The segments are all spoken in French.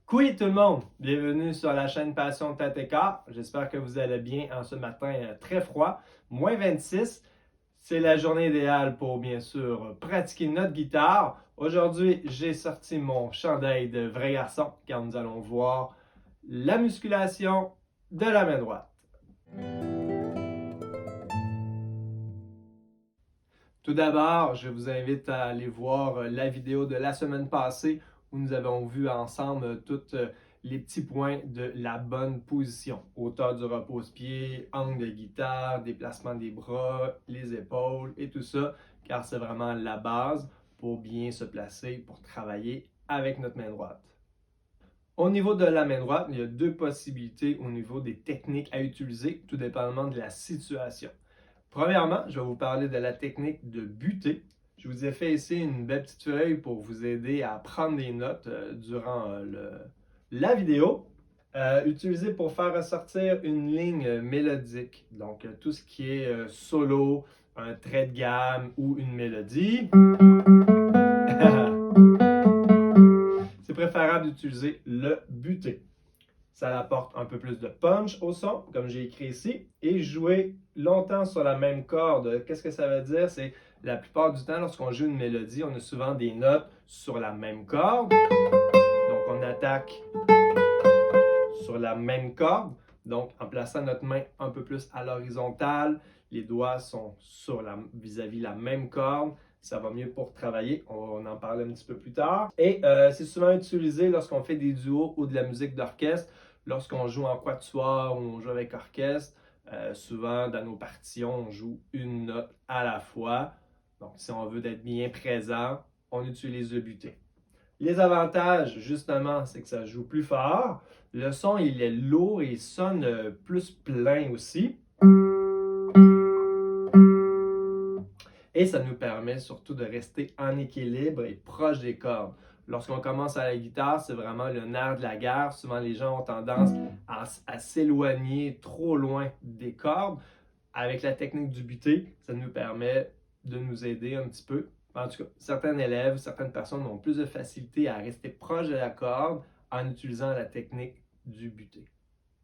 Coucou tout le monde, bienvenue sur la chaîne Passion Tête et Corps. J'espère que vous allez bien en ce matin très froid, -26. C'est la journée idéale pour bien sûr pratiquer notre guitare. Aujourd'hui, j'ai sorti mon chandail de vrai garçon car nous allons voir la musculation de la main droite. Tout d'abord, je vous invite à aller voir la vidéo de la semaine passée où nous avons vu ensemble tous les petits points de la bonne position. Hauteur du repose-pied, angle de guitare, déplacement des bras, les épaules et tout ça, car c'est vraiment la base pour bien se placer, pour travailler avec notre main droite. Au niveau de la main droite, il y a deux possibilités au niveau des techniques à utiliser, tout dépendamment de la situation. Premièrement, je vais vous parler de la technique de buter. Je vous ai fait ici une belle petite feuille pour vous aider à prendre des notes durant la vidéo. Utilisée pour faire ressortir une ligne mélodique. Donc, tout ce qui est solo, un trait de gamme ou une mélodie. C'est préférable d'utiliser le buté. Ça apporte un peu plus de punch au son, comme j'ai écrit ici, et jouer longtemps sur la même corde. Qu'est-ce que ça veut dire? C'est la plupart du temps, lorsqu'on joue une mélodie, on a souvent des notes sur la même corde. Donc, on attaque sur la même corde. Donc, en plaçant notre main un peu plus à l'horizontale, les doigts sont vis-à-vis la même corde. Ça va mieux pour travailler. On en parle un petit peu plus tard. Et c'est souvent utilisé lorsqu'on fait des duos ou de la musique d'orchestre. Lorsqu'on joue en quatuor ou on joue avec orchestre, souvent dans nos partitions, on joue une note à la fois. Donc, si on veut être bien présent, on utilise le buté. Les avantages, justement, c'est que ça joue plus fort. Le son, il est lourd et il sonne plus plein aussi. Et ça nous permet surtout de rester en équilibre et proche des cordes. Lorsqu'on commence à la guitare, c'est vraiment le nerf de la guerre. Souvent, les gens ont tendance à s'éloigner trop loin des cordes. Avec la technique du buté, ça nous permet de nous aider un petit peu. En tout cas, certains élèves, certaines personnes ont plus de facilité à rester proche de la corde en utilisant la technique du buté.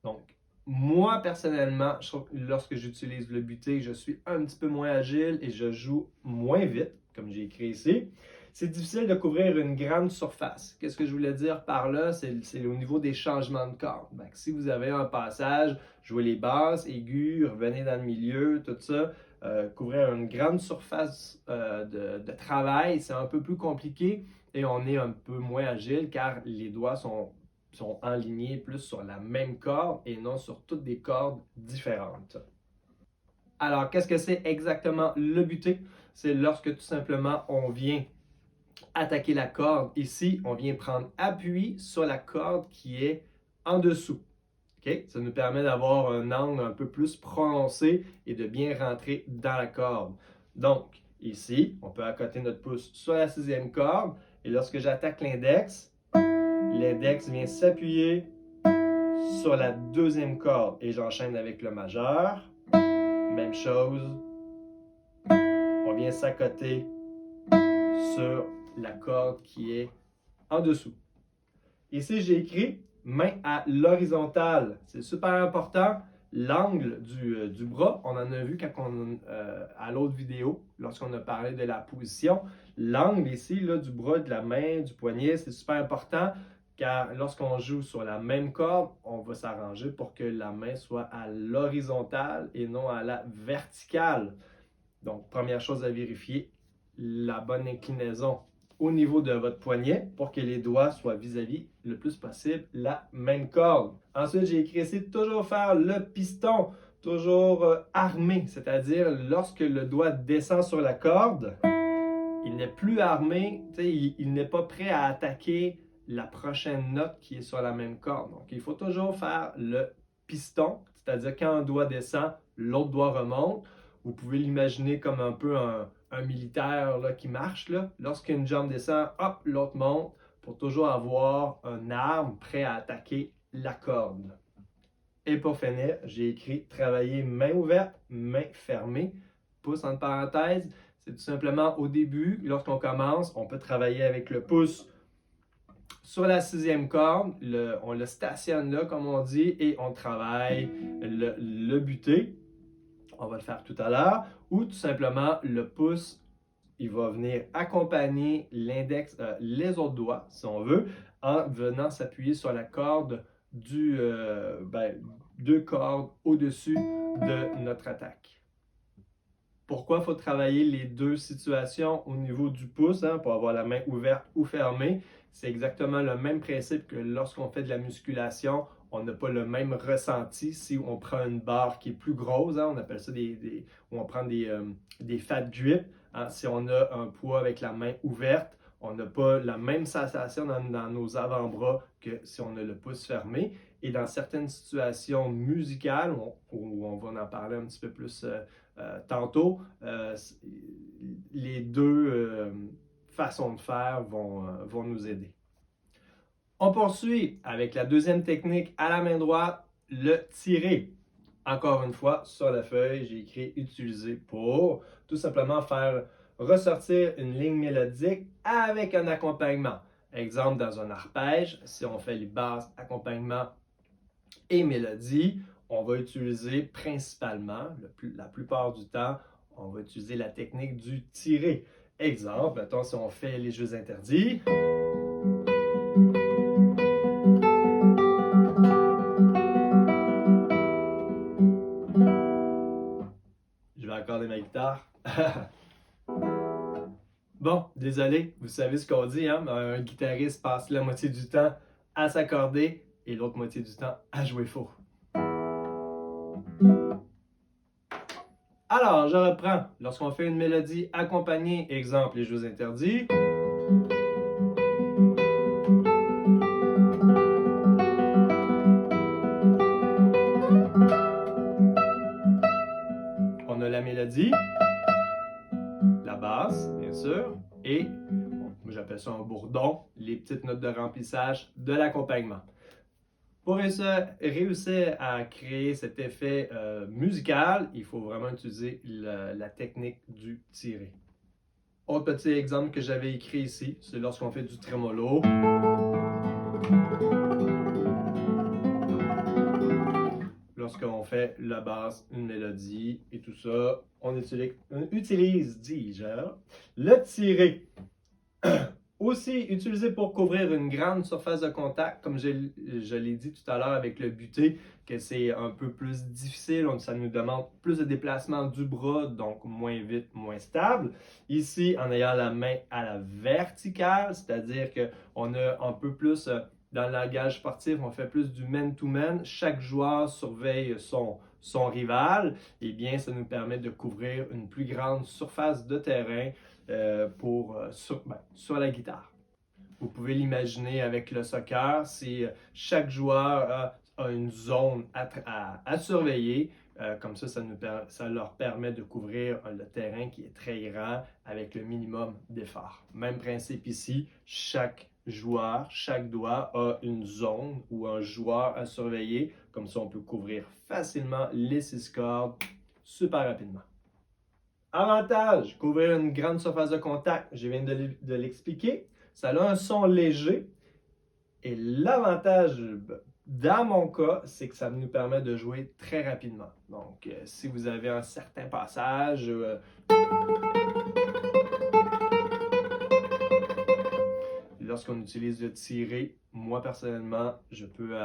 Donc, moi, personnellement, je trouve que lorsque j'utilise le buté, je suis un petit peu moins agile et je joue moins vite, comme j'ai écrit ici. C'est difficile de couvrir une grande surface. Qu'est-ce que je voulais dire par là? C'est au niveau des changements de cordes. Donc, si vous avez un passage, jouez les basses, aigus, revenez dans le milieu, tout ça, couvrir une grande surface de travail, c'est un peu plus compliqué et on est un peu moins agile car les doigts sont alignés plus sur la même corde et non sur toutes des cordes différentes. Alors, qu'est-ce que c'est exactement le buté? C'est lorsque tout simplement on vient attaquer la corde. Ici, on vient prendre appui sur la corde qui est en dessous. Okay? Ça nous permet d'avoir un angle un peu plus prononcé et de bien rentrer dans la corde. Donc, ici, on peut accoter notre pouce sur la sixième corde et lorsque j'attaque l'index vient s'appuyer sur la deuxième corde et j'enchaîne avec le majeur. Même chose. On vient s'accoter sur la corde qui est en dessous. Ici, j'ai écrit main à l'horizontale. C'est super important. L'angle du bras, on en a vu à l'autre vidéo, lorsqu'on a parlé de la position. L'angle ici, là, du bras, de la main, du poignet, c'est super important car lorsqu'on joue sur la même corde, on va s'arranger pour que la main soit à l'horizontale et non à la verticale. Donc, première chose à vérifier, la bonne inclinaison au niveau de votre poignet pour que les doigts soient vis-à-vis le plus possible la même corde. Ensuite, j'ai écrit ici toujours faire le piston, toujours armé, c'est-à-dire lorsque le doigt descend sur la corde, il n'est plus armé, il n'est pas prêt à attaquer la prochaine note qui est sur la même corde. Donc, il faut toujours faire le piston, c'est-à-dire quand un doigt descend, l'autre doigt remonte. Vous pouvez l'imaginer comme un peu un militaire là, qui marche. Là. Lorsqu'une jambe descend, hop, l'autre monte pour toujours avoir un arme prêt à attaquer la corde. Et pour finir, j'ai écrit travailler main ouverte, main fermée, pouce entre parenthèses. C'est tout simplement au début, lorsqu'on commence, on peut travailler avec le pouce Sur la sixième corde, on le stationne là, comme on dit, et on travaille le buté. On va le faire tout à l'heure. Ou tout simplement, le pouce, il va venir accompagner l'index, les autres doigts, si on veut, en venant s'appuyer sur la corde deux cordes au-dessus de notre attaque. Pourquoi il faut travailler les deux situations au niveau du pouce, pour avoir la main ouverte ou fermée? C'est exactement le même principe que lorsqu'on fait de la musculation, on n'a pas le même ressenti si on prend une barre qui est plus grosse, on appelle ça on prend des fat grips. Si on a un poids avec la main ouverte, on n'a pas la même sensation dans nos avant-bras que si on a le pouce fermé. Et dans certaines situations musicales, où on va en parler un petit peu plus tantôt, les deux façons de faire vont nous aider. On poursuit avec la deuxième technique à la main droite, le tirer. Encore une fois, sur la feuille, j'ai écrit utiliser pour tout simplement faire ressortir une ligne mélodique avec un accompagnement. Exemple, dans un arpège, si on fait les basses, accompagnement et mélodie, on va utiliser principalement, la plupart du temps, on va utiliser la technique du tirer. Exemple, mettons si on fait les jeux interdits. Je vais accorder ma guitare. Bon, désolé, vous savez ce qu'on dit, un guitariste passe la moitié du temps à s'accorder et l'autre moitié du temps à jouer faux. Alors, je reprends. Lorsqu'on fait une mélodie accompagnée, exemple les jeux interdits. On a la mélodie, la basse, bien sûr, et moi j'appelle ça un bourdon, les petites notes de remplissage de l'accompagnement. Pour réussir à créer cet effet musical, il faut vraiment utiliser la technique du tirer. Autre petit exemple que j'avais écrit ici, c'est lorsqu'on fait du trémolo. Lorsqu'on fait la basse, une mélodie et tout ça, on utilise, dis-je, le tirer. Aussi utilisé pour couvrir une grande surface de contact, comme je l'ai dit tout à l'heure avec le buté, que c'est un peu plus difficile, ça nous demande plus de déplacement du bras, donc moins vite, moins stable. Ici, en ayant la main à la verticale, c'est-à-dire qu'on a un peu plus, dans le langage sportif, on fait plus du man-to-man, chaque joueur surveille son rival, et bien ça nous permet de couvrir une plus grande surface de terrain sur la guitare. Vous pouvez l'imaginer avec le soccer, si chaque joueur a une zone à surveiller, comme ça leur permet de couvrir le terrain qui est très grand avec le minimum d'effort. Même principe ici, chaque joueur, chaque doigt a une zone ou un joueur à surveiller, comme ça on peut couvrir facilement les 6 cordes super rapidement. Avantage, couvrir une grande surface de contact, je viens de l'expliquer. Ça a un son léger. Et l'avantage, dans mon cas, c'est que ça nous permet de jouer très rapidement. Donc, si vous avez un certain passage, lorsqu'on utilise le tirer, moi personnellement, je peux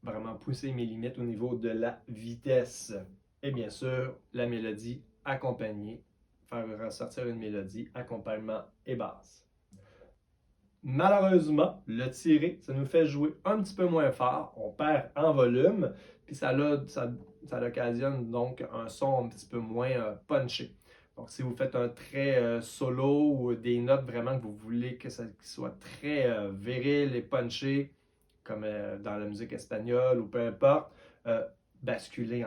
vraiment pousser mes limites au niveau de la vitesse. Et bien sûr, la mélodie accompagnée, faire ressortir une mélodie, accompagnement et basse. Malheureusement, le tirer, ça nous fait jouer un petit peu moins fort, on perd en volume, puis ça occasionne donc un son un petit peu moins punché. Donc, si vous faites un très solo ou des notes vraiment que vous voulez que ça soit très viril et punché, comme dans la musique espagnole ou peu importe, basculer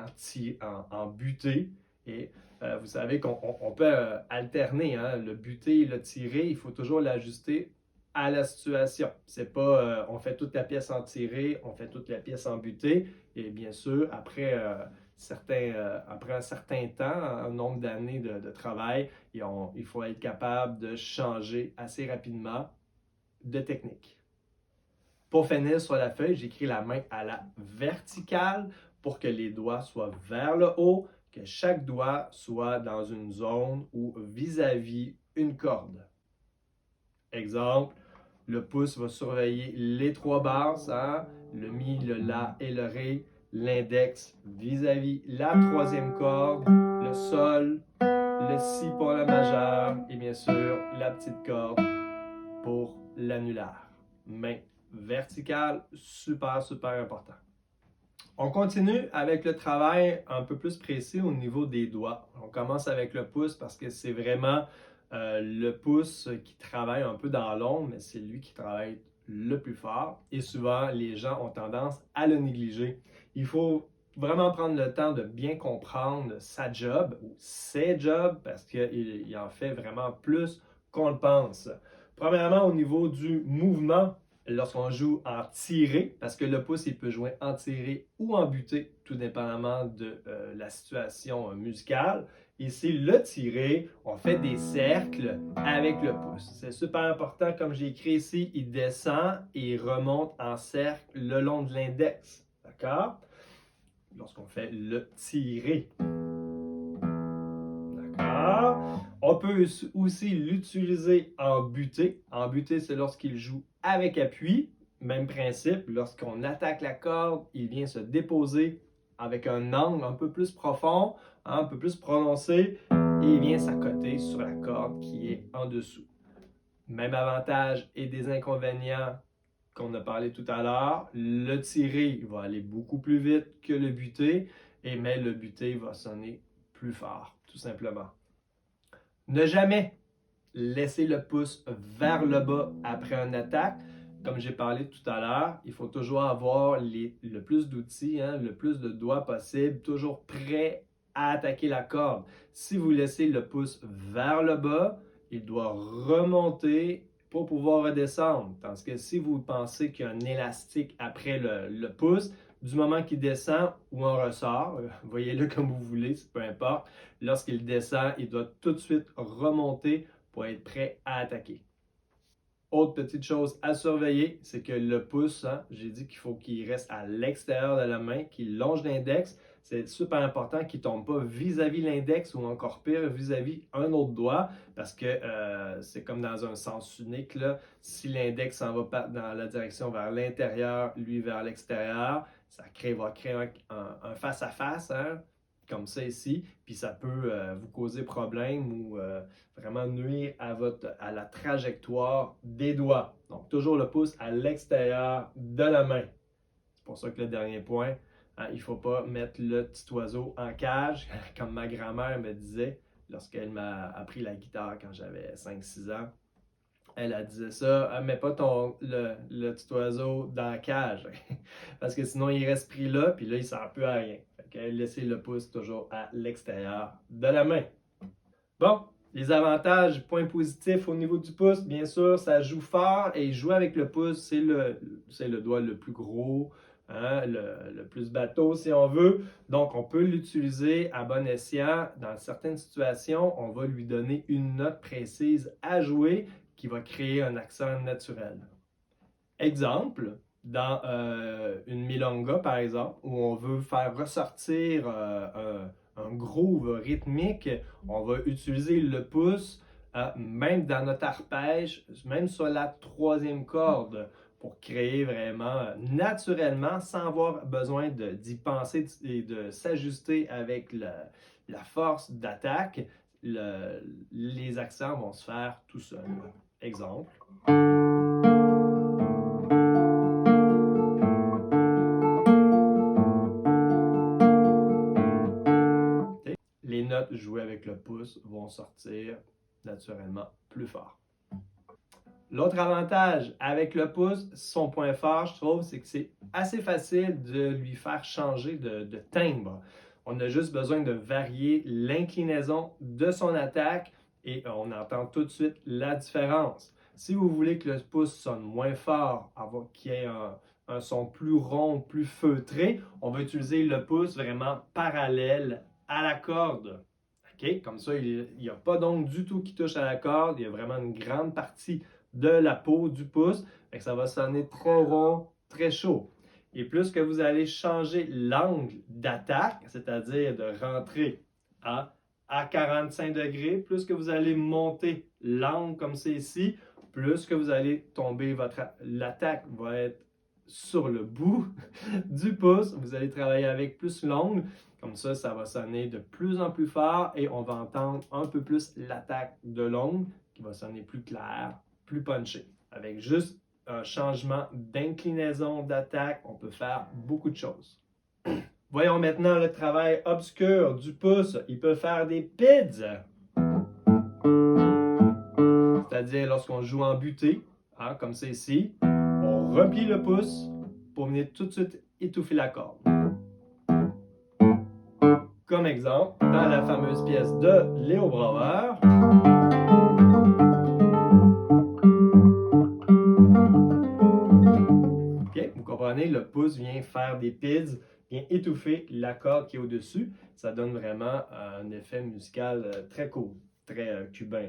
en buté. Et vous savez qu'on peut alterner le buté et le tiré, il faut toujours l'ajuster à la situation. C'est pas on fait toute la pièce en tiré, on fait toute la pièce en buté. Et bien sûr, après un certain temps, un nombre d'années de travail, il faut être capable de changer assez rapidement de technique. Pour finir sur la feuille, j'écris la main à la verticale pour que les doigts soient vers le haut, que chaque doigt soit dans une zone ou vis-à-vis une corde. Exemple, le pouce va surveiller les trois basses, hein? Le mi, le la et le ré. L'index vis-à-vis la troisième corde, le sol, le si pour le majeur et bien sûr la petite corde pour l'annulaire. Main verticale, super, super important. On continue avec le travail un peu plus précis au niveau des doigts. On commence avec le pouce parce que c'est vraiment le pouce qui travaille un peu dans l'ombre, mais c'est lui qui travaille le plus fort. Et souvent, les gens ont tendance à le négliger. Il faut vraiment prendre le temps de bien comprendre sa job ou ses jobs parce qu'il en fait vraiment plus qu'on le pense. Premièrement, au niveau du mouvement, lorsqu'on joue en tiré, parce que le pouce, il peut jouer en tiré ou en buté, tout dépendamment de la situation musicale. Ici, le tiré, on fait des cercles avec le pouce. C'est super important, comme j'ai écrit ici, il descend et il remonte en cercle le long de l'index. D'accord? Lorsqu'on fait le tiré. D'accord? On peut aussi l'utiliser en butée. En butée, c'est lorsqu'il joue avec appui. Même principe, lorsqu'on attaque la corde, il vient se déposer avec un angle un peu plus profond, un peu plus prononcé, et il vient s'accoter sur la corde qui est en dessous. Même avantage et des inconvénients qu'on a parlé tout à l'heure. Le tiré va aller beaucoup plus vite que le buté, mais le buté va sonner plus fort, tout simplement. Ne jamais laisser le pouce vers le bas après une attaque. Comme j'ai parlé tout à l'heure, il faut toujours avoir le plus d'outils, le plus de doigts possible, toujours prêt à attaquer la corde. Si vous laissez le pouce vers le bas, il doit remonter pour pouvoir redescendre. Tandis que si vous pensez qu'il y a un élastique après le pouce, du moment qu'il descend ou on ressort, voyez-le comme vous voulez, peu importe, lorsqu'il descend, il doit tout de suite remonter pour être prêt à attaquer. Autre petite chose à surveiller, c'est que le pouce, j'ai dit qu'il faut qu'il reste à l'extérieur de la main, qu'il longe l'index. C'est super important qu'il ne tombe pas vis-à-vis l'index ou encore pire, vis-à-vis un autre doigt, parce que c'est comme dans un sens unique. Là. Si l'index s'en va dans la direction vers l'intérieur, lui vers l'extérieur, ça va créer un face-à-face, comme ça ici, puis ça peut vous causer problème ou vraiment nuire à la trajectoire des doigts. Donc, toujours le pouce à l'extérieur de la main. C'est pour ça que le dernier point, il ne faut pas mettre le petit oiseau en cage, comme ma grand-mère me disait lorsqu'elle m'a appris la guitare quand j'avais 5-6 ans. Elle disait ça, mets pas le petit oiseau dans la cage, parce que sinon il reste pris là, puis là il ne sert plus à rien. Laissez le pouce toujours à l'extérieur de la main. Bon, les avantages, points positifs au niveau du pouce, bien sûr, ça joue fort et jouer avec le pouce, c'est le doigt le plus gros, le plus bateau si on veut. Donc, on peut l'utiliser à bon escient. Dans certaines situations, on va lui donner une note précise à jouer qui va créer un accent naturel. Exemple, dans une milonga, par exemple, où on veut faire ressortir un groove rythmique, on va utiliser le pouce, même dans notre arpège, même sur la troisième corde, pour créer vraiment naturellement, sans avoir besoin d'y penser et de s'ajuster avec la force d'attaque, les accents vont se faire tout seuls. Exemple. Les notes jouées avec le pouce vont sortir naturellement plus fort. L'autre avantage avec le pouce, son point fort, je trouve, c'est que c'est assez facile de lui faire changer de timbre. On a juste besoin de varier l'inclinaison de son attaque et on entend tout de suite la différence. Si vous voulez que le pouce sonne moins fort, qu'il y ait un son plus rond, plus feutré, on va utiliser le pouce vraiment parallèle à la corde. Okay? Comme ça, il n'y a pas d'ongle du tout qui touche à la corde. Il y a vraiment une grande partie de la peau du pouce, Fait que ça va sonner très rond, très chaud. Et plus que vous allez changer l'angle d'attaque, c'est-à-dire de rentrer à 45 degrés, plus que vous allez monter l'angle comme c'est ici, plus que vous allez tomber, l'attaque va être sur le bout du pouce. Vous allez travailler avec plus l'ongle. Comme ça va sonner de plus en plus fort et on va entendre un peu plus l'attaque de l'ongle qui va sonner plus clair, plus punché. Avec juste un changement d'inclinaison d'attaque, on peut faire beaucoup de choses. Voyons maintenant le travail obscur du pouce. Il peut faire des PIDs, c'est-à-dire lorsqu'on joue en butée, comme c'est ici, on replie le pouce pour venir tout de suite étouffer la corde. Comme exemple, dans la fameuse pièce de Léo Brouwer, okay, vous comprenez, le pouce vient faire des PIDs, vient étouffer la corde qui est au-dessus. Ça donne vraiment un effet musical très cool, très cubain.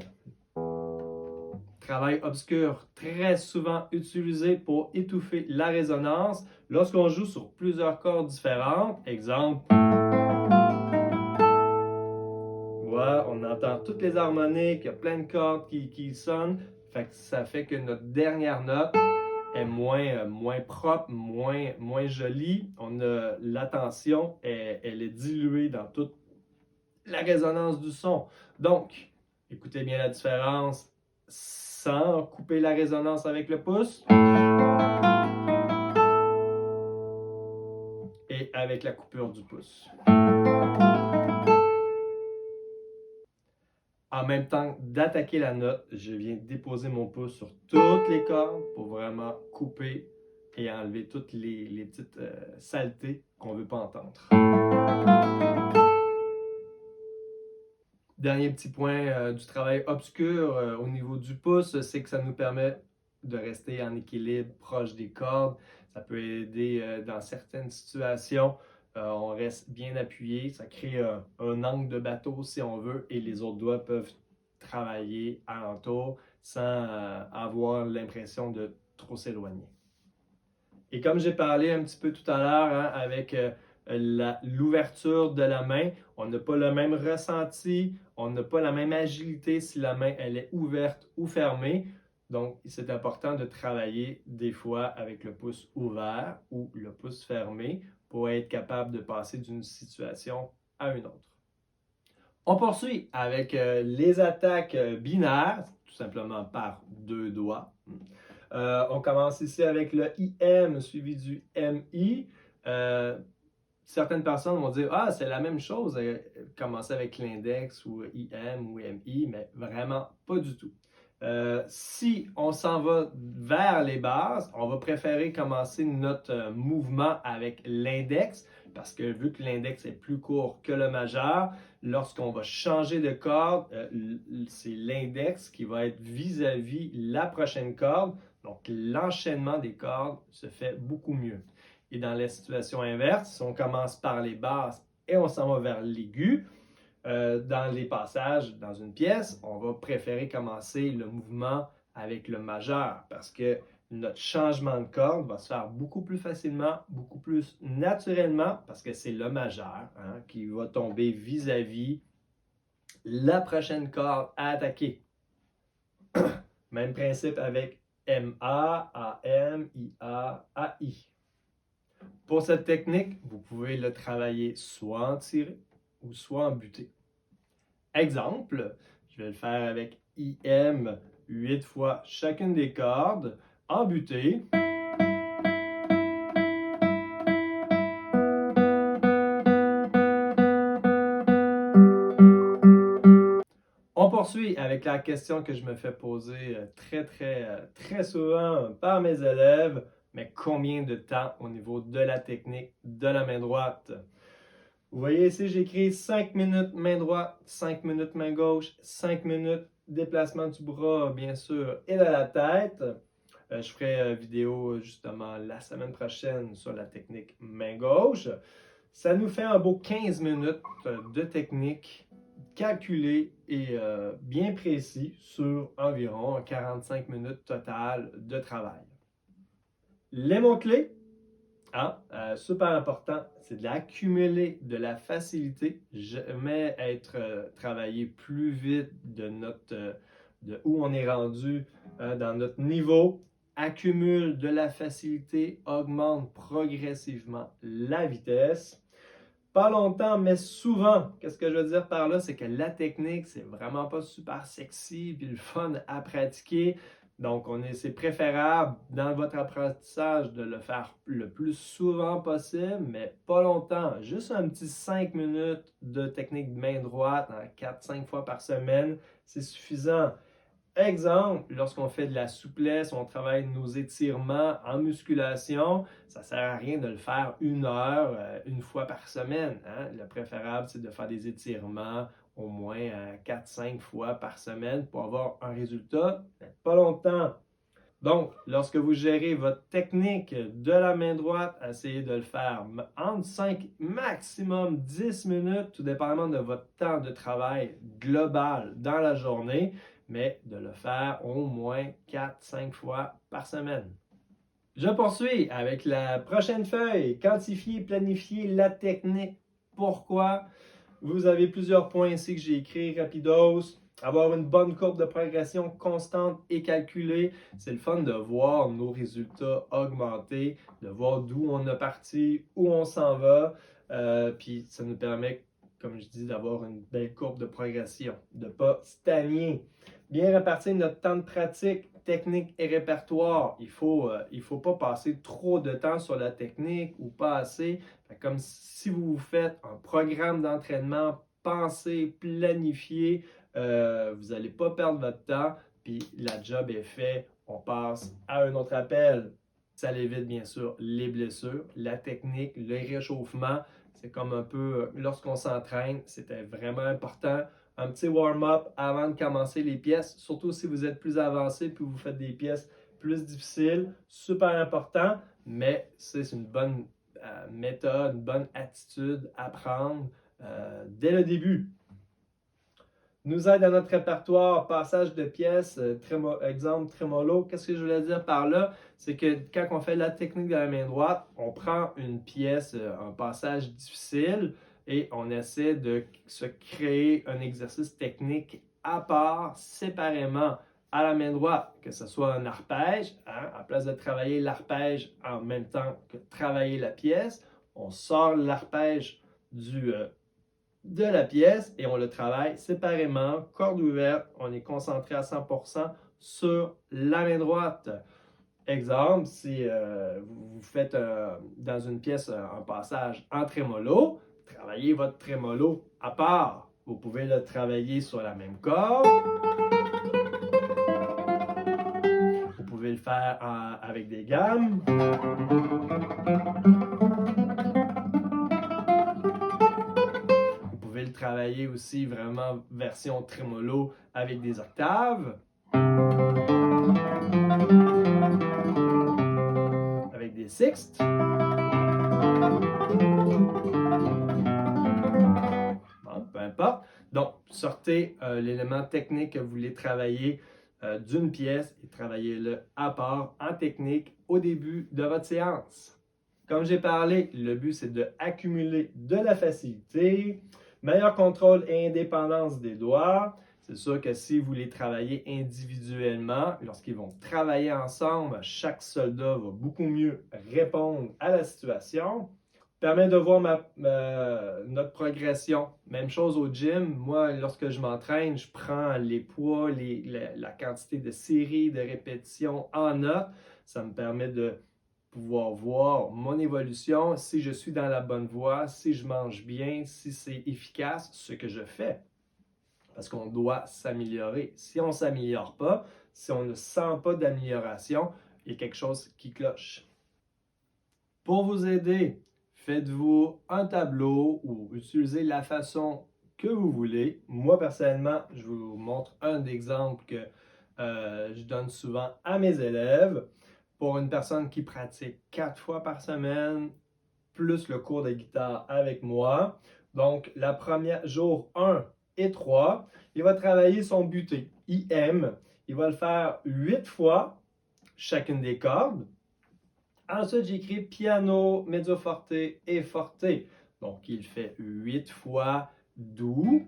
Travail obscur, très souvent utilisé pour étouffer la résonance lorsqu'on joue sur plusieurs cordes différentes. Exemple, voilà, on entend toutes les harmoniques, il y a plein de cordes qui sonnent. Ça fait que notre dernière note est moins propre, moins jolie. L'attention, elle est diluée dans toute la résonance du son. Donc, écoutez bien la différence sans couper la résonance avec le pouce et avec la coupure du pouce. En même temps d'attaquer la note, je viens déposer mon pouce sur toutes les cordes pour vraiment couper et enlever toutes les petites saletés qu'on ne veut pas entendre. Dernier petit point du travail obscur au niveau du pouce, c'est que ça nous permet de rester en équilibre proche des cordes. Ça peut aider dans certaines situations. On reste bien appuyé, ça crée un angle de bateau si on veut et les autres doigts peuvent travailler alentour sans avoir l'impression de trop s'éloigner. Et comme j'ai parlé un petit peu tout à l'heure avec l'ouverture de la main, on n'a pas le même ressenti, on n'a pas la même agilité si la main elle est ouverte ou fermée. Donc, c'est important de travailler des fois avec le pouce ouvert ou le pouce fermé pour être capable de passer d'une situation à une autre. On poursuit avec les attaques binaires, tout simplement par deux doigts. On commence ici avec le IM suivi du MI. Certaines personnes vont dire ah, c'est la même chose, commencer avec l'index ou IM ou MI, mais vraiment pas du tout. Si on s'en va vers les bases, on va préférer commencer notre mouvement avec l'index parce que vu que l'index est plus court que le majeur, lorsqu'on va changer de corde, c'est l'index qui va être vis-à-vis la prochaine corde. Donc, l'enchaînement des cordes se fait beaucoup mieux. Et dans la situation inverse, si on commence par les basses et on s'en va vers l'aigu, dans les passages dans une pièce, on va préférer commencer le mouvement avec le majeur parce que notre changement de corde va se faire beaucoup plus facilement, beaucoup plus naturellement parce que c'est le majeur qui va tomber vis-à-vis la prochaine corde à attaquer. Même principe avec MA, AM, IA, AI. Pour cette technique, vous pouvez le travailler soit en tiré ou soit en buté. Exemple, je vais le faire avec IM 8 fois chacune des cordes en buté. On poursuit avec la question que je me fais poser très souvent par mes élèves, mais combien de temps au niveau de la technique de la main droite? Vous voyez ici, j'écris 5 minutes main droite, 5 minutes main gauche, 5 minutes déplacement du bras, bien sûr, et de la tête. Je ferai vidéo justement la semaine prochaine sur la technique main gauche. Ça nous fait un beau 15 minutes de technique calculé et bien précis sur environ 45 minutes totales de travail. Les mots-clés, super important, c'est d'accumuler de la facilité, jamais être travailler plus vite de où on est rendu dans notre niveau. Accumule de la facilité, augmente progressivement la vitesse. Pas longtemps, mais souvent. Qu'est-ce que je veux dire par là? C'est que la technique, c'est vraiment pas super sexy puis le fun à pratiquer. Donc, c'est préférable dans votre apprentissage de le faire le plus souvent possible, mais pas longtemps. Juste un petit 5 minutes de technique de main droite 4-5 fois par semaine, c'est suffisant. Exemple, lorsqu'on fait de la souplesse, on travaille nos étirements en musculation, ça ne sert à rien de le faire 1 heure, une fois par semaine. Le préférable, c'est de faire des étirements au moins 4-5 fois par semaine pour avoir un résultat, mais pas longtemps. Donc, lorsque vous gérez votre technique de la main droite, essayez de le faire entre 5, maximum 10 minutes, tout dépendamment de votre temps de travail global dans la journée, mais de le faire au moins 4-5 fois par semaine. Je poursuis avec la prochaine feuille, quantifier, planifier la technique. Pourquoi? Vous avez plusieurs points ici que j'ai écrits rapidos. Avoir une bonne courbe de progression constante et calculée. C'est le fun de voir nos résultats augmenter, de voir d'où on est parti, où on s'en va. Puis ça nous permet, comme je dis, d'avoir une belle courbe de progression, de ne pas stagner. Bien répartir notre temps de pratique, technique et répertoire. Il faut pas passer trop de temps sur la technique ou pas assez. Comme si vous faites un programme d'entraînement, pensez, planifiez, vous n'allez pas perdre votre temps, puis la job est faite, on passe à un autre appel. Ça évite bien sûr les blessures, la technique, le réchauffement. C'est comme un peu, lorsqu'on s'entraîne, c'était vraiment important. Un petit warm-up avant de commencer les pièces, surtout si vous êtes plus avancé puis vous faites des pièces plus difficiles, super important, mais c'est une bonne méthode, une bonne attitude à prendre dès le début. Nous aide à notre répertoire, passage de pièces, exemple trémolo. Qu'est-ce que je voulais dire par là? C'est que quand on fait la technique de la main droite, on prend une pièce, un passage difficile et on essaie de se créer un exercice technique à part, séparément à la main droite, que ce soit un arpège, à place de travailler l'arpège en même temps que travailler la pièce, on sort l'arpège de la pièce et on le travaille séparément, corde ouverte, on est concentré à 100% sur la main droite. Exemple, si vous faites dans une pièce un passage en trémolo, travaillez votre trémolo à part. Vous pouvez le travailler sur la même corde. Vous pouvez le faire avec des gammes. Vous pouvez le travailler aussi vraiment version trémolo avec des octaves. Avec des sixtes. Bon, peu importe. Donc, sortez l'élément technique que vous voulez travailler d'une pièce et travaillez-le à part en technique au début de votre séance. Comme j'ai parlé, le but c'est d'accumuler de la facilité, meilleur contrôle et indépendance des doigts. C'est sûr que si vous les travaillez individuellement, lorsqu'ils vont travailler ensemble, chaque soldat va beaucoup mieux répondre à la situation. Permet de voir notre progression. Même chose au gym. Moi, lorsque je m'entraîne, je prends les poids, la quantité de séries, de répétitions en note. Ça me permet de pouvoir voir mon évolution, si je suis dans la bonne voie, si je mange bien, si c'est efficace, ce que je fais. Parce qu'on doit s'améliorer. Si on ne s'améliore pas, si on ne sent pas d'amélioration, il y a quelque chose qui cloche. Pour vous aider, faites-vous un tableau ou utilisez la façon que vous voulez. Moi, personnellement, je vous montre un exemple que je donne souvent à mes élèves. Pour une personne qui pratique 4 fois par semaine, plus le cours de guitare avec moi. Donc, la première, jour 1 et 3, il va travailler son buté, IM. Il va le faire 8 fois, chacune des cordes. Ensuite, j'ai écrit piano, mezzo forte et forte. Donc, il fait 8 fois do.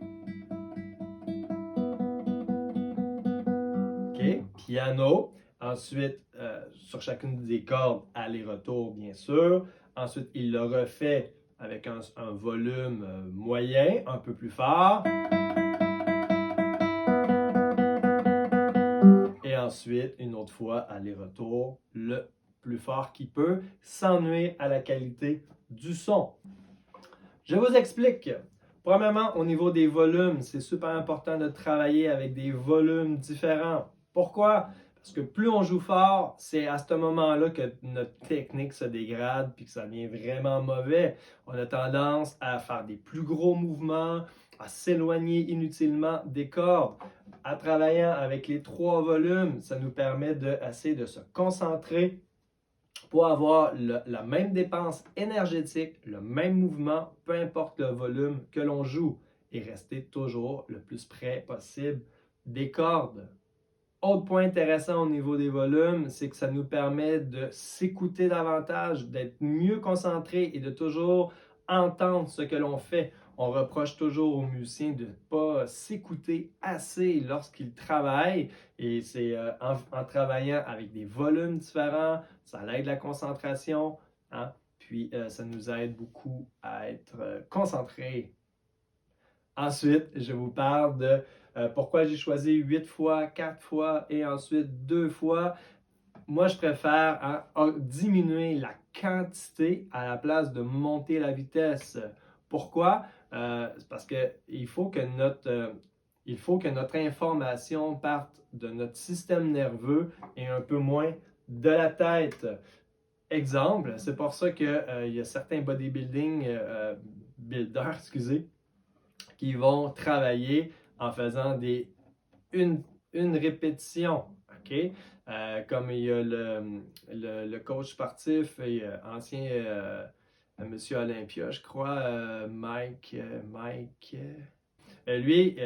OK, piano. Ensuite, sur chacune des cordes, aller-retour, bien sûr. Ensuite, il le refait avec un volume moyen, un peu plus fort. Et ensuite, une autre fois, aller-retour, le plus fort qu'il peut, sans nuire à la qualité du son. Je vous explique. Premièrement, au niveau des volumes, c'est super important de travailler avec des volumes différents. Pourquoi? Parce que plus on joue fort, c'est à ce moment-là que notre technique se dégrade puis que ça devient vraiment mauvais. On a tendance à faire des plus gros mouvements, à s'éloigner inutilement des cordes. En travaillant avec les 3 volumes, ça nous permet d'essayer de se concentrer pour avoir la même dépense énergétique, le même mouvement, peu importe le volume que l'on joue, et rester toujours le plus près possible des cordes. Autre point intéressant au niveau des volumes, c'est que ça nous permet de s'écouter davantage, d'être mieux concentré et de toujours entendre ce que l'on fait. On reproche toujours aux musiciens de ne pas s'écouter assez lorsqu'ils travaillent et c'est en travaillant avec des volumes différents, ça aide la concentration, hein? Puis ça nous aide beaucoup à être concentrés. Ensuite, je vous parle de pourquoi j'ai choisi 8 fois, 4 fois et ensuite 2 fois. Moi, je préfère diminuer la quantité à la place de monter la vitesse. Pourquoi? Parce qu'il faut que notre information parte de notre système nerveux et un peu moins de la tête. Exemple, c'est pour ça qu'il y a certains builders, excusez, qui vont travailler en faisant une répétition. OK? Comme il y a le coach sportif et ancien Monsieur Olympia, je crois, Mike. Lui,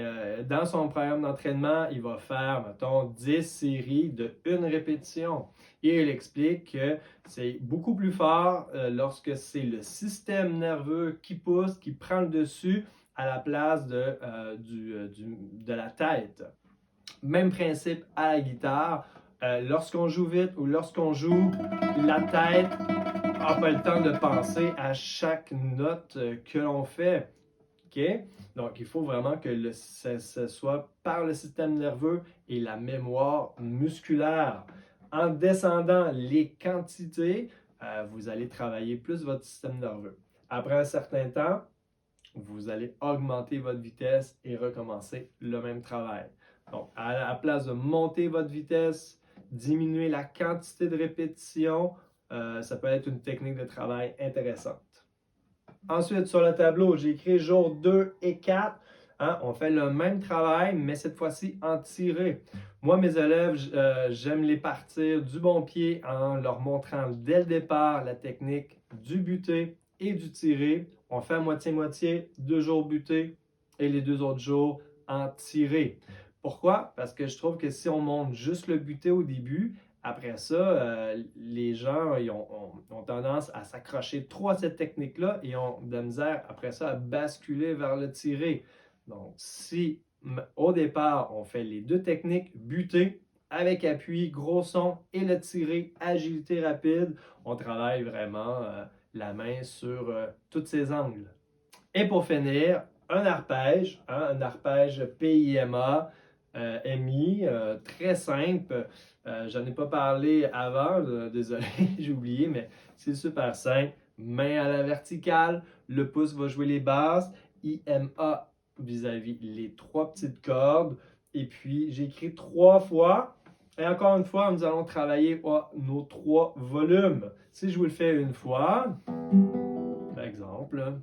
dans son programme d'entraînement, il va faire, mettons, 10 séries de une répétition. Et il explique que c'est beaucoup plus fort lorsque c'est le système nerveux qui pousse, qui prend le dessus à la place de la tête. Même principe à la guitare. Lorsqu'on joue vite ou lorsqu'on joue, la tête n'a pas le temps de penser à chaque note que l'on fait. Okay? Donc, il faut vraiment que ce soit par le système nerveux et la mémoire musculaire. En descendant les quantités, vous allez travailler plus votre système nerveux. Après un certain temps, vous allez augmenter votre vitesse et recommencer le même travail. Donc, à la place de monter votre vitesse, diminuer la quantité de répétitions, ça peut être une technique de travail intéressante. Ensuite, sur le tableau, j'ai écrit jour 2 et 4. Hein, on fait le même travail, mais cette fois-ci en tiré. Moi, mes élèves, j'aime les partir du bon pied en leur montrant dès le départ la technique du buté et du tiré. On fait à moitié-moitié, 2 jours buté et les 2 autres jours en tiré. Pourquoi? Parce que je trouve que si on monte juste le buté au début, après ça, les gens ils ont tendance à s'accrocher trop à cette technique-là et ont de la misère après ça à basculer vers le tiré. Donc, si au départ, on fait les 2 techniques, buter avec appui, gros son et le tiré, agilité rapide, on travaille vraiment la main sur tous ces angles. Et pour finir, un arpège PIMA, MI, très simple. J'en ai pas parlé avant, désolé, j'ai oublié, mais c'est super simple. Main à la verticale, le pouce va jouer les basses, IMA vis-à-vis les 3 petites cordes. Et puis, j'écris 3 fois. Et encore une fois, nous allons travailler nos 3 volumes. Si je vous le fais une fois, par exemple,